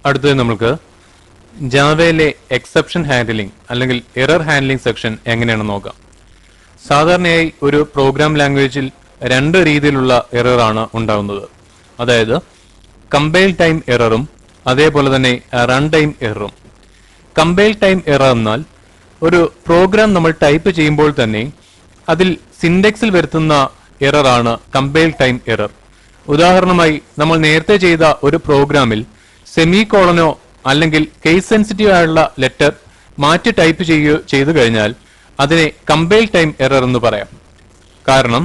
അടുത്തത് നമുക്ക് ജാവയിലെ exception handling അല്ലെങ്കിൽ എറർ ഹാൻഡ്ലിംഗ് സെക്ഷൻ എങ്ങനെയാണെന്ന് നോക്കാം. സാധാരണയായി ഒരു പ്രോഗ്രാം ലാംഗ്വേജിൽ രണ്ട് രീതിയിലുള്ള എററാണ് ഉണ്ടാകുന്നത്. അതായത് കമ്പൈൽ ടൈം എററും അതേപോലെ തന്നെ റൺ ടൈം എററും. കമ്പൈൽ ടൈം എറർ എന്നാൽ ഒരു പ്രോഗ്രാം നമ്മൾ ടൈപ്പ് ചെയ്യുമ്പോൾ തന്നെ അതിൽ സിൻഡെക്സിൽ വരുത്തുന്ന എററാണ് കമ്പൈൽ ടൈം എറർ. ഉദാഹരണമായി നമ്മൾ നേരത്തെ ചെയ്ത ഒരു പ്രോഗ്രാമിൽ സെമി കോളനോ അല്ലെങ്കിൽ കേസ് സെൻസിറ്റീവ് ആയുള്ള ലെറ്റർ മാറ്റി ടൈപ്പ് ചെയ്തു കഴിഞ്ഞാൽ അതിനെ കമ്പൈൽ ടൈം എറർ എന്ന് പറയാം. കാരണം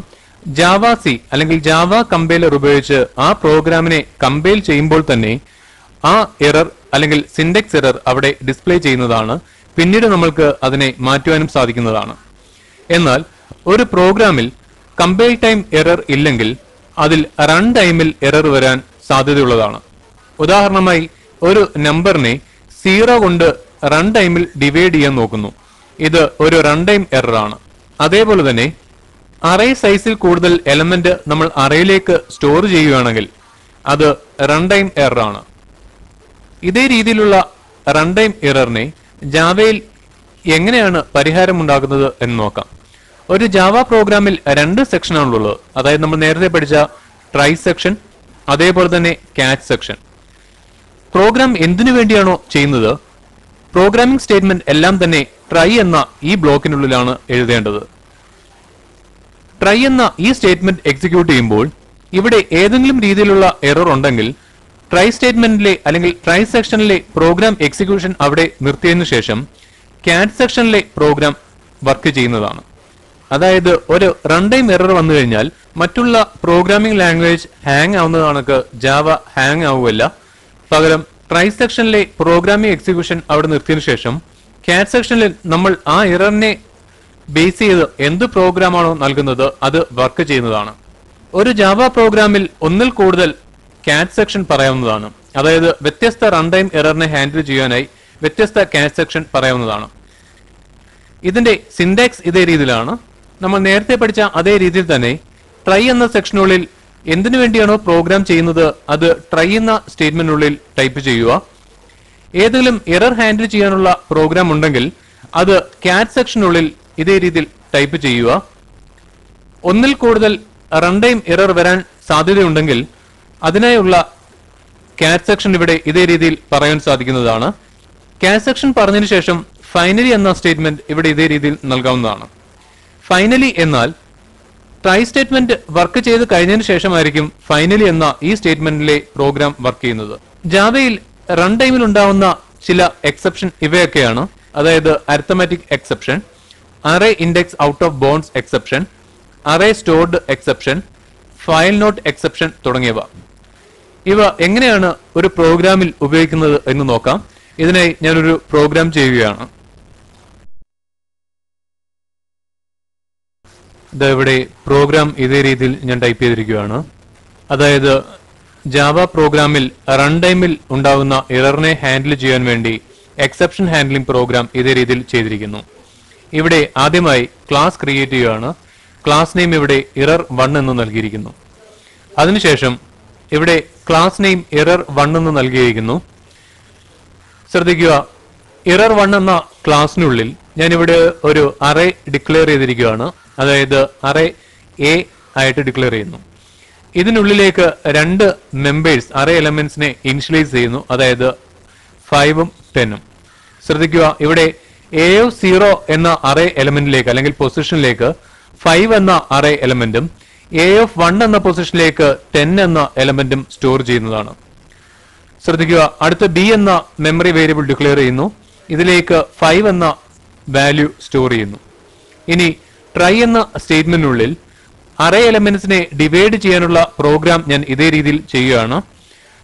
ജാവ സി അല്ലെങ്കിൽ ജാവ കമ്പൈലർ ഉപയോഗിച്ച് ആ പ്രോഗ്രാമിനെ കമ്പൈൽ ചെയ്യുമ്പോൾ തന്നെ ആ എറർ അല്ലെങ്കിൽ സിൻഡെക്സ് എറർ അവിടെ ഡിസ്പ്ലേ ചെയ്യുന്നതാണ്. പിന്നീട് നമ്മൾക്ക് അതിനെ മാറ്റുവാനും സാധിക്കുന്നതാണ്. എന്നാൽ ഒരു പ്രോഗ്രാമിൽ കമ്പൈൽ ടൈം എറർ ഇല്ലെങ്കിൽ അതിൽ റൺ ടൈമിൽ എറർ വരാൻ സാധ്യതയുള്ളതാണ്. ഉദാഹരണമായി ഒരു നമ്പറിനെ 0 കൊണ്ട് റൺ ടൈമിൽ ഡിവൈഡ് ചെയ്യാൻ നോക്കുന്നു. ഇത് ഒരു റൺ ടൈം എറർ ആണ്. അതേപോലെ തന്നെ അറേ സൈസിൽ കൂടുതൽ എലമെന്റ് നമ്മൾ അറേയിലേക്ക് സ്റ്റോർ ചെയ്യുകയാണെങ്കിൽ അത് റൺ ടൈം എറർ ആണ്. ഇതേ രീതിയിലുള്ള റൺ ടൈം എററിനെ ജാവയിൽ എങ്ങനെയാണ് പരിഹാരമുണ്ടാകുന്നത് എന്ന് നോക്കാം. ഒരു ജാവ പ്രോഗ്രാമിൽ രണ്ട് സെക്ഷനാണുള്ളത്. അതായത് നമ്മൾ നേരത്തെ പഠിച്ച ട്രൈ സെക്ഷൻ അതേപോലെ തന്നെ ക്യാച്ച് സെക്ഷൻ. പ്രോഗ്രാം എന്തിനു വേണ്ടിയാണോ ചെയ്യുന്നത് പ്രോഗ്രാമിംഗ് സ്റ്റേറ്റ്മെന്റ് എല്ലാം തന്നെ ട്രൈ എന്ന ഈ ബ്ലോക്കിനുള്ളിലാണ് എഴുതേണ്ടത്. ട്രൈ എന്ന ഈ സ്റ്റേറ്റ്മെന്റ് എക്സിക്യൂട്ട് ചെയ്യുമ്പോൾ ഇവിടെ ഏതെങ്കിലും രീതിയിലുള്ള എറർ ഉണ്ടെങ്കിൽ ട്രൈ സ്റ്റേറ്റ്മെന്റിലെ അല്ലെങ്കിൽ ട്രൈ സെക്ഷനിലെ പ്രോഗ്രാം എക്സിക്യൂഷൻ അവിടെ നിർത്തിയതിനു ശേഷം ക്യാച്ച് സെക്ഷനിലെ പ്രോഗ്രാം വർക്ക് ചെയ്യുന്നതാണ്. അതായത് ഒരു റൺ ടൈം എറർ വന്നു കഴിഞ്ഞാൽ മറ്റുള്ള പ്രോഗ്രാമിംഗ് ലാംഗ്വേജ് ഹാങ് ആവുന്നതാണൊക്കെ ജാവ ഹാങ് ആവുകയല്ല. പകരം ട്രൈ സെക്ഷനിലെ പ്രോഗ്രാമിംഗ് എക്സിക്യൂഷൻ അവിടെ നിർത്തിയതിനു ശേഷം ക്യാച്ച് സെക്ഷനിൽ നമ്മൾ ആ എററിനെ ബേസ് ചെയ്ത് എന്ത് പ്രോഗ്രാമാണോ നൽകുന്നത് അത് വർക്ക് ചെയ്യുന്നതാണ്. ഒരു ജാവ പ്രോഗ്രാമിൽ ഒന്നിൽ കൂടുതൽ ക്യാച്ച് സെക്ഷൻ പറയാവുന്നതാണ്. അതായത് വ്യത്യസ്ത റൺ ടൈം എററിനെ ഹാൻഡിൽ ചെയ്യാനായി വ്യത്യസ്ത ക്യാച്ച് സെക്ഷൻ പറയാവുന്നതാണ്. ഇതിന്റെ സിൻടാക്സ് ഇതേ രീതിയിലാണ്. നമ്മൾ നേരത്തെ പഠിച്ച അതേ രീതിയിൽ തന്നെ ട്രൈ എന്ന സെക്ഷനുള്ളിൽ എന്തിനു വേണ്ടിയാണോ പ്രോഗ്രാം ചെയ്യുന്നത് അത് ട്രൈ എന്ന സ്റ്റേറ്റ്മെന്റിനുള്ളിൽ ടൈപ്പ് ചെയ്യുക. ഏതെങ്കിലും എറർ ഹാൻഡിൽ ചെയ്യാനുള്ള പ്രോഗ്രാം ഉണ്ടെങ്കിൽ അത് ക്യാച്ച് സെക്ഷനുള്ളിൽ ഇതേ രീതിയിൽ ടൈപ്പ് ചെയ്യുക. ഒന്നിൽ കൂടുതൽ റൺ ടൈം എറർ വരാൻ സാധ്യതയുണ്ടെങ്കിൽ അതിനായുള്ള ക്യാച്ച് സെക്ഷൻ ഇവിടെ ഇതേ രീതിയിൽ പറയാൻ സാധിക്കുന്നതാണ്. ക്യാച്ച് സെക്ഷൻ പറഞ്ഞതിന് ശേഷം ഫൈനലി എന്ന സ്റ്റേറ്റ്മെന്റ് ഇവിടെ ഇതേ രീതിയിൽ നൽകാവുന്നതാണ്. ഫൈനലി എന്നാൽ ട്രൈ സ്റ്റേറ്റ്മെന്റ് വർക്ക് ചെയ്ത് കഴിഞ്ഞതിന് ശേഷമായിരിക്കും ഫൈനലി എന്ന ഈ സ്റ്റേറ്റ്മെന്റിലെ പ്രോഗ്രാം വർക്ക് ചെയ്യുന്നത്. ജാവയിൽ റൺ ടൈമിൽ ഉണ്ടാവുന്ന ചില എക്സെപ്ഷൻ ഇവയൊക്കെയാണ്. അതായത് arithmetic exception, array index out of bounds exception, array stored exception, file not exception തുടങ്ങിയവ. ഇവ എങ്ങനെയാണ് ഒരു പ്രോഗ്രാമിൽ ഉപയോഗിക്കുന്നത് എന്ന് നോക്കാം. ഇതിനായി ഞാനൊരു പ്രോഗ്രാം ചെയ്യുകയാണ്. ഇവിടെ പ്രോഗ്രാം ഇതേ രീതിയിൽ ഞാൻ ടൈപ്പ് ചെയ്തിരിക്കുകയാണ്. അതായത് ജാവ പ്രോഗ്രാമിൽ റൺ ടൈമിൽ ഉണ്ടാകുന്ന എററിനെ ഹാൻഡിൽ ചെയ്യാൻ വേണ്ടി എക്സെപ്ഷൻ ഹാൻഡ്ലിംഗ് പ്രോഗ്രാം ഇതേ രീതിയിൽ ചെയ്തിരിക്കുന്നു. ഇവിടെ ആദ്യമായി ക്ലാസ് ക്രിയേറ്റ് ചെയ്യുകയാണ്. ക്ലാസ് നെയിം ഇവിടെ എറർ 1 എന്ന് നൽകിയിരിക്കുന്നു. അതിനുശേഷം ഇവിടെ ക്ലാസ് നെയിം എറർ 1 എന്ന് നൽകിയിരിക്കുന്നു. ശ്രദ്ധിക്കുക, എറർ 1 എന്ന ക്ലാസ്സിനുള്ളിൽ ഞാൻ ഇവിടെ ഒരു അറേ ഡിക്ലെയർ ചെയ്തിരിക്കുകയാണ്. അതായത് അറേ എ ആയിട്ട് ഡിക്ലെയർ ചെയ്യുന്നു. ഇതിനുള്ളിലേക്ക് രണ്ട് മെമ്പേഴ്സ് അറേ എലമെന്റ്സിനെ ഇനിഷ്യലൈസ് ചെയ്യുന്നു. അതായത് 5ഉം 10ഉം. ശ്രദ്ധിക്കുക, ഇവിടെ A0 എന്ന അറേ എലമെന്റിലേക്ക് അല്ലെങ്കിൽ പൊസിഷനിലേക്ക് 5 എന്ന അറേ എലമെന്റും A1 എന്ന പൊസിഷനിലേക്ക് 10 എന്ന എലമെന്റും സ്റ്റോർ ചെയ്യുന്നതാണ്. ശ്രദ്ധിക്കുക, അടുത്ത B എന്ന മെമ്മറി വേരിയബിൾ ഡിക്ലെയർ ചെയ്യുന്നു. ഇതിലേക്ക് 5 എന്ന വാല്യൂ സ്റ്റോർ ചെയ്യുന്നു. ഇനി ട്രൈ എന്ന സ്റ്റേറ്റ്മെന്റിനുള്ളിൽ അറേ എലമെന്റ്സിനെ ഡിവൈഡ് ചെയ്യാനുള്ള പ്രോഗ്രാം ഞാൻ ഇതേ രീതിയിൽ ചെയ്യുകയാണ്.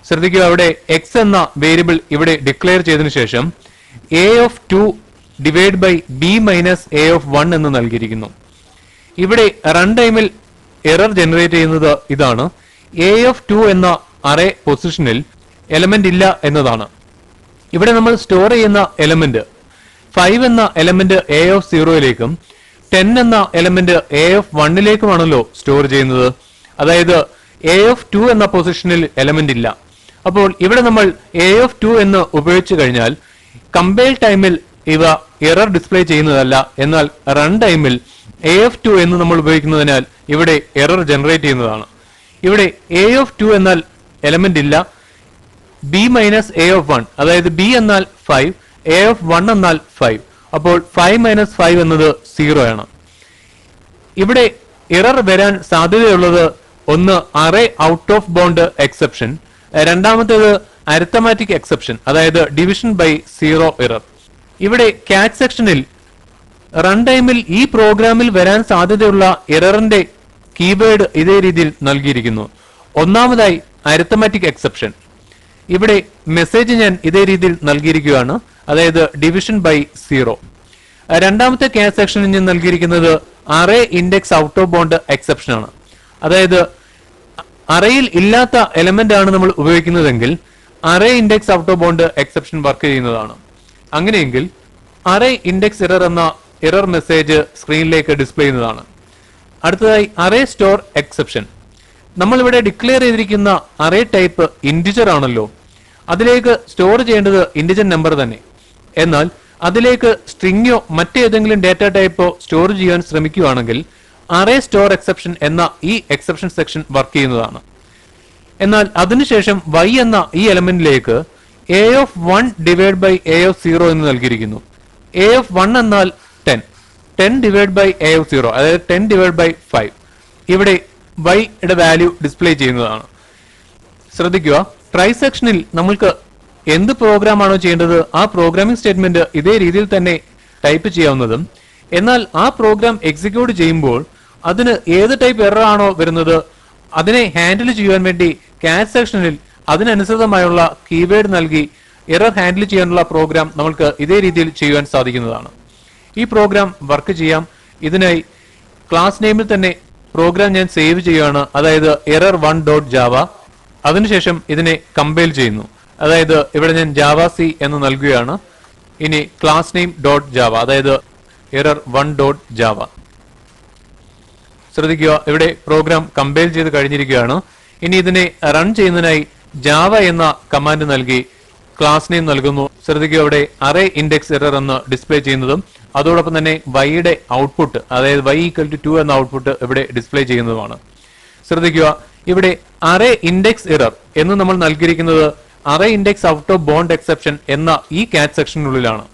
ശ്രദ്ധിക്കുക, അവിടെ x എന്ന വേരിയബിൾ ഇവിടെ ഡിക്ലെയർ ചെയ്തതിനു ശേഷം A2 divide by B minus A1 എന്ന് നൽകിയിരിക്കുന്നു. ഇവിടെ റൺ ടൈമിൽ എറർ ജനറേറ്റ് ചെയ്യുന്നത് ഇതാണ്. A2 എന്ന അറേ പൊസിഷനിൽ എലമെന്റ് ഇല്ല എന്നതാണ്. ഇവിടെ നമ്മൾ സ്റ്റോർ ചെയ്യുന്ന എലമെന്റ് 5 എന്ന എലമെന്റ് A0യിലേക്കും 10 എന്ന എലമെന്റ് A1ലേക്കുമാണല്ലോ സ്റ്റോർ ചെയ്യുന്നത്. അതായത് A2 എന്ന പൊസിഷനിൽ എലമെന്റ് ഇല്ല. അപ്പോൾ ഇവിടെ നമ്മൾ a(2) എന്ന് ഉപയോഗിച്ചു കഴിഞ്ഞാൽ കമ്പൈൽ ടൈമിൽ ഇവ എറർ ഡിസ്പ്ലേ ചെയ്യുന്നതല്ല, എന്നാൽ റൺ ടൈമിൽ a(2) എന്ന് നമ്മൾ ഉപയോഗിക്കുന്നതിനാൽ ഇവിടെ എറർ ജനറേറ്റ് ചെയ്യുന്നതാണ്. ഇവിടെ a(2) എന്നാൽ എലമെന്റ് ഇല്ല, b മൈനസ് a(1), അതായത് b എന്നാൽ 5, a(1) എന്നാൽ 5. അപ്പോൾ 5 മൈനസ് 5 എന്നത് 0 ആണ്. ഇവിടെ എറർ വരാൻ സാധ്യതയുള്ളത് ഒന്ന് array out of bound exception, രണ്ടാമത്തേത് അരിത്തമാറ്റിക് എക്സെപ്ഷൻ, അതായത് ഡിവിഷൻ ബൈ 0 എറർ. ഇവിടെ ക്യാച്ച് സെക്ഷനിൽ റൺ ടൈമിൽ ഈ പ്രോഗ്രാമിൽ വരാൻ സാധ്യതയുള്ള എററിന്റെ കീവേഡ് ഇതേ രീതിയിൽ നൽകിയിരിക്കുന്നു. ഒന്നാമതായി അരിത്തമാറ്റിക് എക്സെപ്ഷൻ. ഇവിടെ മെസ്സേജ് ഞാൻ ഇതേ രീതിയിൽ നൽകിയിരിക്കുകയാണ്, അതായത് ഡിവിഷൻ ബൈ 0. രണ്ടാമത്തെ ക്യാച്ച് സെക്ഷനിൽ ഞാൻ നൽകിയിരിക്കുന്നത് array index out of bound exception ആണ്. അതായത് അറേയിൽ ഇല്ലാത്ത എലമെന്റ് ആണ് നമ്മൾ ഉപയോഗിക്കുന്നതെങ്കിൽ array index out of bound exception work ചെയ്യുന്നതാണ്. അങ്ങനെയെങ്കിൽ അറേ ഇൻഡെക്സ് എറർ എന്ന എറർ മെസ്സേജ് സ്ക്രീനിലേക്ക് ഡിസ്പ്ലേ ചെയ്യുന്നതാണ്. അടുത്തതായി അറേ സ്റ്റോർ എക്സെപ്ഷൻ. നമ്മൾ ഇവിടെ ഡിക്ലെയർ ചെയ്തിരിക്കുന്ന അറേ ടൈപ്പ് ഇന്റിജർ ആണല്ലോ, അതിലേക്ക് സ്റ്റോർ ചെയ്യേണ്ടത് ഇന്റിജർ നമ്പർ തന്നെ. എന്നാൽ അതിലേക്ക് സ്ട്രിങ്ങോ മറ്റേതെങ്കിലും ഡാറ്റ ടൈപ്പോ സ്റ്റോർ ചെയ്യാൻ ശ്രമിക്കുകയാണെങ്കിൽ അറേ സ്റ്റോർ എക്സെപ്ഷൻ എന്ന ഈ എക്സെപ്ഷൻ സെക്ഷൻ വർക്ക് ചെയ്യുന്നതാണ്. എന്നാൽ അതിനുശേഷം y എന്ന ഈ എലമെന്റിലേക്ക് a(1) ഡിവൈഡ് ബൈ a(0) എന്ന് നൽകിയിരിക്കുന്നു. a(1) എന്നാൽ 10 ഡിവൈഡ് ബൈ a(0), അതായത് 10 ഡിവൈഡ് ബൈ 5. ഇവിടെ y യുടെ വാല്യൂ ഡിസ്പ്ലേ ചെയ്യുന്നതാണ്. ശ്രദ്ധിക്കുക, ട്രൈ സെക്ഷനിൽ നമ്മൾക്ക് എന്ത് പ്രോഗ്രാം ആണോ ചെയ്യേണ്ടത് ആ പ്രോഗ്രാമിംഗ് സ്റ്റേറ്റ്മെന്റ് ഇതേ രീതിയിൽ തന്നെ ടൈപ്പ് ചെയ്യാവുന്നതും, എന്നാൽ ആ പ്രോഗ്രാം എക്സിക്യൂട്ട് ചെയ്യുമ്പോൾ അതിന് ഏത് ടൈപ്പ് എറർ ആണോ വരുന്നത് അതിനെ ഹാൻഡിൽ ചെയ്യാൻ വേണ്ടി ക്യാച്ച് സെക്ഷനിൽ അതിനനുസൃതമായുള്ള കീവേഡ് നൽകി എറർ ഹാൻഡിൽ ചെയ്യാനുള്ള പ്രോഗ്രാം നമ്മൾക്ക് ഇതേ രീതിയിൽ ചെയ്യുവാൻ സാധിക്കുന്നതാണ്. ഈ പ്രോഗ്രാം വർക്ക് ചെയ്യാം. ഇതിനായി ക്ലാസ് നെയിമിൽ തന്നെ പ്രോഗ്രാം ഞാൻ സേവ് ചെയ്യുകയാണ്, അതായത് error1.java. അതിനുശേഷം ഇതിനെ കമ്പൈൽ ചെയ്യുന്നു, അതായത് ഇവിടെ ഞാൻ javac എന്ന് നൽകുകയാണ്. ഇനി ക്ലാസ് നെയിം ഡോട്ട് ജാവ, അതായത് error1.java. ശ്രദ്ധിക്കുക, ഇവിടെ പ്രോഗ്രാം കമ്പൈൽ ചെയ്ത് കഴിഞ്ഞിരിക്കുകയാണ്. ഇനി ഇതിനെ റൺ ചെയ്യുന്നതിനായി ജാവ എന്ന കമാൻഡ് നൽകി ക്ലാസ് നെയിം നൽകുന്നു. ശ്രദ്ധിക്കുക, ഇവിടെ അറേ ഇൻഡെക്സ് എറർ എന്ന് ഡിസ്പ്ലേ ചെയ്യുന്നതും അതോടൊപ്പം തന്നെ വൈയുടെ ഔട്ട്പുട്ട്, അതായത് y = 2 എന്ന ഔട്ട്പുട്ട് ഇവിടെ ഡിസ്പ്ലേ ചെയ്യുന്നതുമാണ്. ശ്രദ്ധിക്കുക, ഇവിടെ അറേ ഇൻഡെക്സ് എറർ എന്ന് നമ്മൾ നൽകിയിരിക്കുന്നത് array index out of bound exception എന്ന ഈ ക്യാച്ച് സെക്ഷനുള്ളിലാണ്.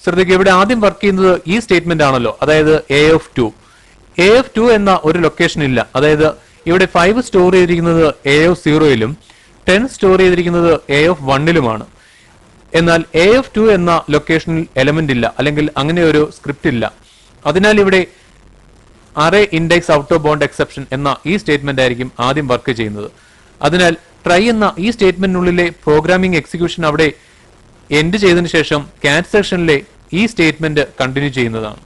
ശ്രദ്ധിക്കുക, ഇവിടെ ആദ്യം വർക്ക് ചെയ്യുന്നത് ഈ സ്റ്റേറ്റ്മെന്റ് ആണല്ലോ, അതായത് a(2) എന്ന ഒരു ലൊക്കേഷൻ ഇല്ല. അതായത് ഇവിടെ 5 സ്റ്റോർ ചെയ്തിരിക്കുന്നത് a(0)ലും 10 സ്റ്റോർ ചെയ്തിരിക്കുന്നത് a(1)ലുമാണ്. എന്നാൽ a(2) എന്ന ലൊക്കേഷനിൽ എലമെന്റ് ഇല്ല, അല്ലെങ്കിൽ അങ്ങനെ ഒരു സ്ക്രിപ്റ്റ് ഇല്ല. അതിനാൽ ഇവിടെ array index out of bound exception എന്ന ഈ സ്റ്റേറ്റ്മെന്റ് ആയിരിക്കും ആദ്യം വർക്ക് ചെയ്യുന്നത്. അതിനാൽ ട്രൈ എന്ന ഈ സ്റ്റേറ്റ്മെന്റിനുള്ളിലെ പ്രോഗ്രാമിംഗ് എക്സിക്യൂഷൻ അവിടെ എൻഡ് ചെയ്തതിനു ശേഷം ക്യാച്ച് സെക്ഷനിലെ ഈ സ്റ്റേറ്റ്മെന്റ് കണ്ടിന്യൂ ചെയ്യുന്നതാണ്.